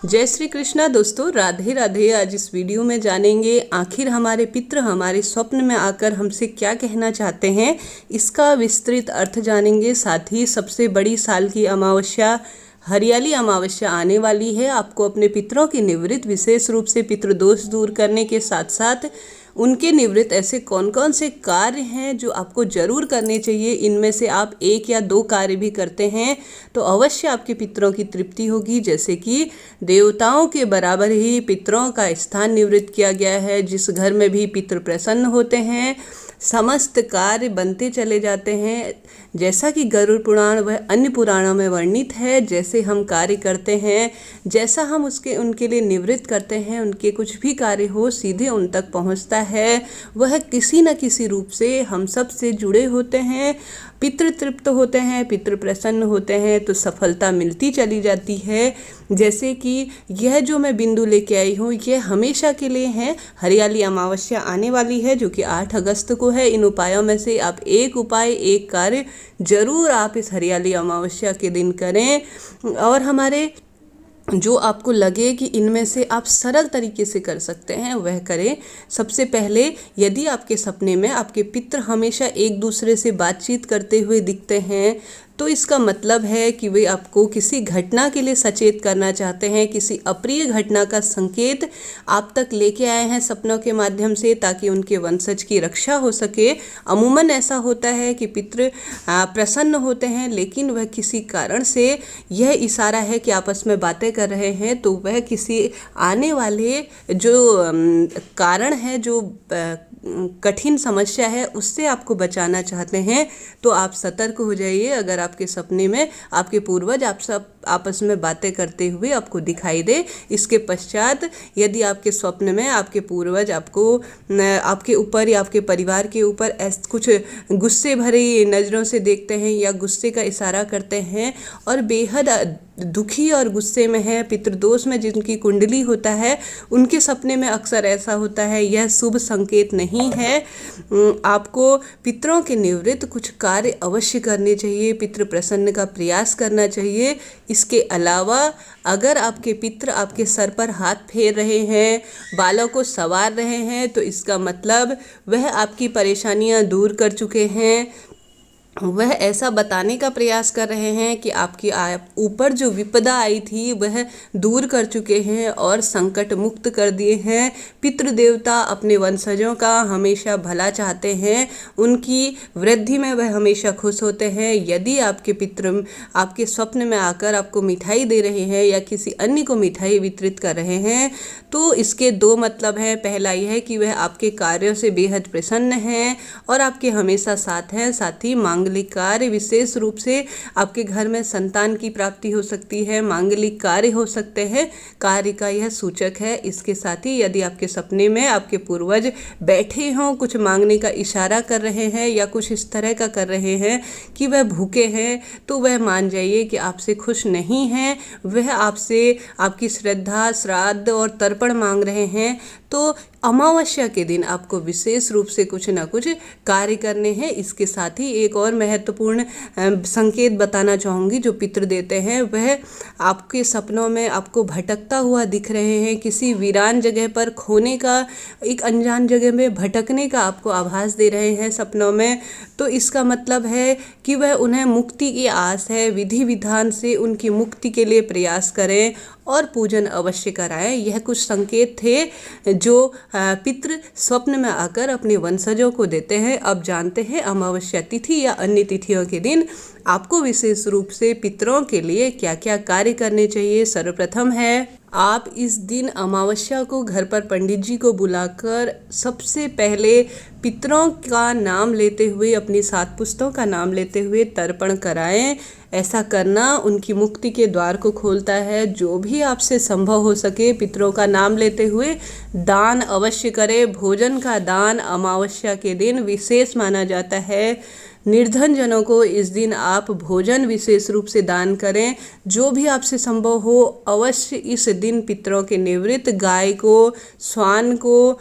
जय श्री कृष्णा दोस्तों, राधे राधे। आज इस वीडियो में जानेंगे आखिर हमारे पितृ हमारे स्वप्न में आकर हमसे क्या कहना चाहते हैं। इसका विस्तृत अर्थ जानेंगे। साथ ही सबसे बड़ी साल की अमावस्या हरियाली अमावस्या आने वाली है। आपको अपने पितरों की निवृत्त, विशेष रूप से पितृदोष दूर करने के साथ साथ उनके निवृत्त ऐसे कौन कौन से कार्य हैं जो आपको जरूर करने चाहिए। इनमें से आप एक या दो कार्य भी करते हैं तो अवश्य आपके पितरों की तृप्ति होगी। जैसे कि देवताओं के बराबर ही पितरों का स्थान निवृत्त किया गया है। जिस घर में भी पितृ प्रसन्न होते हैं समस्त कार्य बनते चले जाते हैं। जैसा कि गरुड़ पुराण व अन्य पुराणों में वर्णित है, जैसे हम कार्य करते हैं, जैसा हम उनके लिए निवृत्त करते हैं, उनके कुछ भी कार्य हो सीधे उन तक पहुंचता है। वह किसी न किसी रूप से हम सब से जुड़े होते हैं। पितृ तृप्त होते हैं, पितृ प्रसन्न होते हैं तो सफलता मिलती चली जाती है। जैसे कि यह जो मैं बिंदु लेके आई हूँ यह हमेशा के लिए है। हरियाली अमावस्या आने वाली है जो कि 8 अगस्त को है। इन उपायों में से आप एक उपाय, एक कार्य जरूर आप इस हरियाली अमावस्या के दिन करें और हमारे जो आपको लगे कि इनमें से आप सरल तरीके से कर सकते हैं वह करें। सबसे पहले, यदि आपके सपने में आपके पितृ हमेशा एक दूसरे से बातचीत करते हुए दिखते हैं तो इसका मतलब है कि वे आपको किसी घटना के लिए सचेत करना चाहते हैं। किसी अप्रिय घटना का संकेत आप तक लेके आए हैं सपनों के माध्यम से, ताकि उनके वंशज की रक्षा हो सके। अमूमन ऐसा होता है कि पितृ प्रसन्न होते हैं, लेकिन वह किसी कारण से, यह इशारा है कि आपस में बातें कर रहे हैं, तो वह किसी आने वाले जो कारण है, जो कठिन समस्या है, उससे आपको बचाना चाहते हैं तो आप सतर्क हो जाइए। अगर आपके सपने में आपके पूर्वज आप सब आपस में बातें करते हुए आपको दिखाई दे। इसके पश्चात यदि आपके स्वप्न में आपके पूर्वज आपको आपके ऊपर या आपके परिवार के ऊपर कुछ गुस्से भरी नज़रों से देखते हैं या गुस्से का इशारा करते हैं और बेहद दुखी और गुस्से में है, पितृदोष में जिनकी कुंडली होता है, उनके सपने में अक्सर ऐसा होता है, यह शुभ संकेत नहीं है। आपको पितरों के निवृत्त कुछ कार्य अवश्य करने चाहिए, पितृ प्रसन्न का प्रयास करना चाहिए। इसके अलावा अगर आपके पितृ आपके सर पर हाथ फेर रहे हैं, बालों को संवार रहे हैं, तो इसका मतलब वह आपकी परेशानियां दूर कर चुके हैं। वह ऐसा बताने का प्रयास कर रहे हैं कि आपकी ऊपर जो विपदा आई थी वह दूर कर चुके हैं और संकट मुक्त कर दिए हैं। पितृदेवता अपने वंशजों का हमेशा भला चाहते हैं, उनकी वृद्धि में वह हमेशा खुश होते हैं। यदि आपके पितृ आपके स्वप्न में आकर आपको मिठाई दे रहे हैं या किसी अन्य को मिठाई वितरित कर रहे हैं तो इसके दो मतलब हैं। पहला यह है कि वह आपके कार्यों से बेहद प्रसन्न हैं और आपके हमेशा साथ हैं। साथ ही मांगलिक कार्य, विशेष रूप से आपके घर में संतान की प्राप्ति हो सकती है, मांगलिक कार्य हो सकते हैं, कार्य का यह सूचक है। इसके साथ ही यदि आपके सपने में आपके पूर्वज बैठे हों, कुछ मांगने का इशारा कर रहे हैं या कुछ इस तरह का कर रहे हैं कि वह भूखे हैं, तो वह मान जाइए कि आपसे खुश नहीं हैं। वह आपसे आपकी श्रद्धा, श्राद्ध और तर्पण मांग रहे हैं। तो अमावस्या के दिन आपको विशेष रूप से कुछ ना कुछ कार्य करने हैं। इसके साथ ही एक और महत्वपूर्ण संकेत बताना चाहूँगी जो पितृ देते हैं। वह आपके सपनों में आपको भटकता हुआ दिख रहे हैं, किसी वीरान जगह पर खोने का, एक अनजान जगह में भटकने का आपको आभास दे रहे हैं सपनों में। तो इसका मतलब है कि वह उन्हें मुक्ति की आस है। विधि विधान से उनकी मुक्ति के लिए प्रयास करें और पूजन अवश्य कराएं। यह कुछ संकेत थे जो पितृ स्वप्न में आकर अपने वंशजों को देते हैं। अब जानते हैं अमावस्या तिथि या अन्य तिथियों के दिन आपको विशेष रूप से पितरों के लिए क्या क्या कार्य करने चाहिए। सर्वप्रथम है, आप इस दिन अमावस्या को घर पर पंडित जी को बुलाकर सबसे पहले पितरों का नाम लेते हुए, अपनी 7 पुस्तों का नाम लेते हुए तर्पण कराएं। ऐसा करना उनकी मुक्ति के द्वार को खोलता है। जो भी आपसे संभव हो सके पितरों का नाम लेते हुए दान अवश्य करें। भोजन का दान अमावस्या के दिन विशेष माना जाता है। निर्धन जनों को इस दिन आप भोजन विशेष रूप से दान करें। जो भी आपसे संभव हो अवश्य इस दिन पितरों के निवृत्त गाय को, श्वान को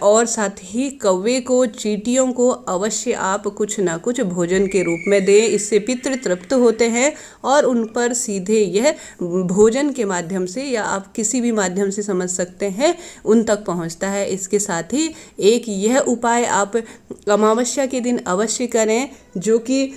और साथ ही कौवे को, चींटियों को अवश्य आप कुछ ना कुछ भोजन के रूप में दें। इससे पितृ तृप्त होते हैं और उन पर सीधे यह भोजन के माध्यम से या आप किसी भी माध्यम से समझ सकते हैं उन तक पहुंचता है। इसके साथ ही एक यह उपाय आप अमावस्या के दिन अवश्य करें, जो कि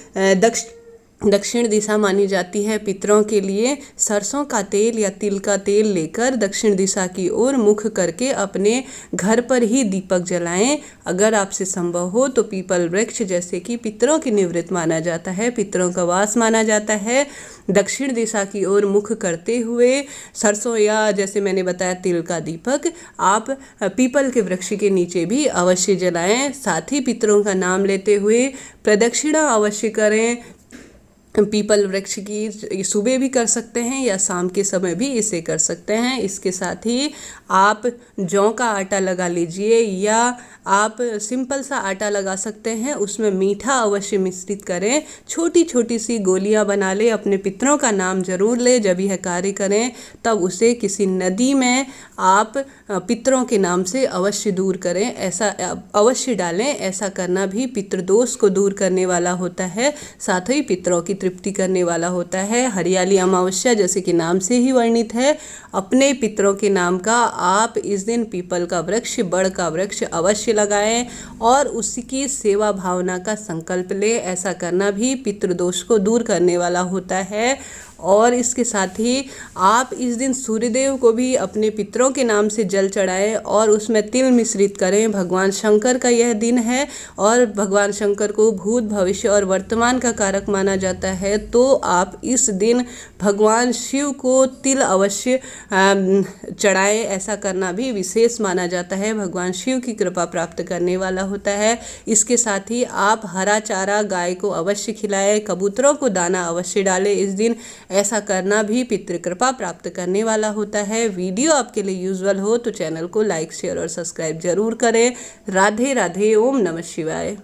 दक्षिण दिशा मानी जाती है पितरों के लिए। सरसों का तेल या तिल का तेल लेकर दक्षिण दिशा की ओर मुख करके अपने घर पर ही दीपक जलाएं। अगर आपसे संभव हो तो पीपल वृक्ष, जैसे कि पितरों की निवृत्त माना जाता है, पितरों का वास माना जाता है, दक्षिण दिशा की ओर मुख करते हुए सरसों या जैसे मैंने बताया तिल का दीपक आप पीपल के वृक्ष के नीचे भी अवश्य जलाएं। साथ ही पितरों का नाम लेते हुए प्रदक्षिणा अवश्य करें। पीपल वृक्ष की सुबह भी कर सकते हैं या शाम के समय भी इसे कर सकते हैं। इसके साथ ही आप जौ का आटा लगा लीजिए या आप सिंपल सा आटा लगा सकते हैं, उसमें मीठा अवश्य मिश्रित करें। छोटी छोटी सी गोलियां बना ले, अपने पितरों का नाम जरूर ले। जब यह कार्य करें तब उसे किसी नदी में आप पितरों के नाम से अवश्य दूर करें, ऐसा अवश्य डालें। ऐसा करना भी पितृदोष को दूर करने वाला होता है, साथ ही पितरों की तृप्ति करने वाला होता है। हरियाली अमावस्या जैसे कि नाम से ही वर्णित है, अपने पितरों के नाम का आप इस दिन पीपल का वृक्ष, बड़ का वृक्ष अवश्य लगाएं और उसकी सेवा भावना का संकल्प ले। ऐसा करना भी पितृदोष को दूर करने वाला होता है। और इसके साथ ही आप इस दिन सूर्यदेव को भी अपने पितरों के नाम से जल चढ़ाएं और उसमें तिल मिश्रित करें। भगवान शंकर का यह दिन है और भगवान शंकर को भूत, भविष्य और वर्तमान का कारक माना जाता है, तो आप इस दिन भगवान शिव को तिल अवश्य चढ़ाएं। ऐसा करना भी विशेष माना जाता है, भगवान शिव की कृपा प्राप्त करने वाला होता है। इसके साथ ही आप हरा चारा गाय को अवश्य खिलाएं, कबूतरों को दाना अवश्य डालें इस दिन। ऐसा करना भी पितृ कृपा प्राप्त करने वाला होता है। वीडियो आपके लिए यूजुअल हो तो चैनल को लाइक, शेयर और सब्सक्राइब जरूर करें। राधे राधे। ओम नमः शिवाय।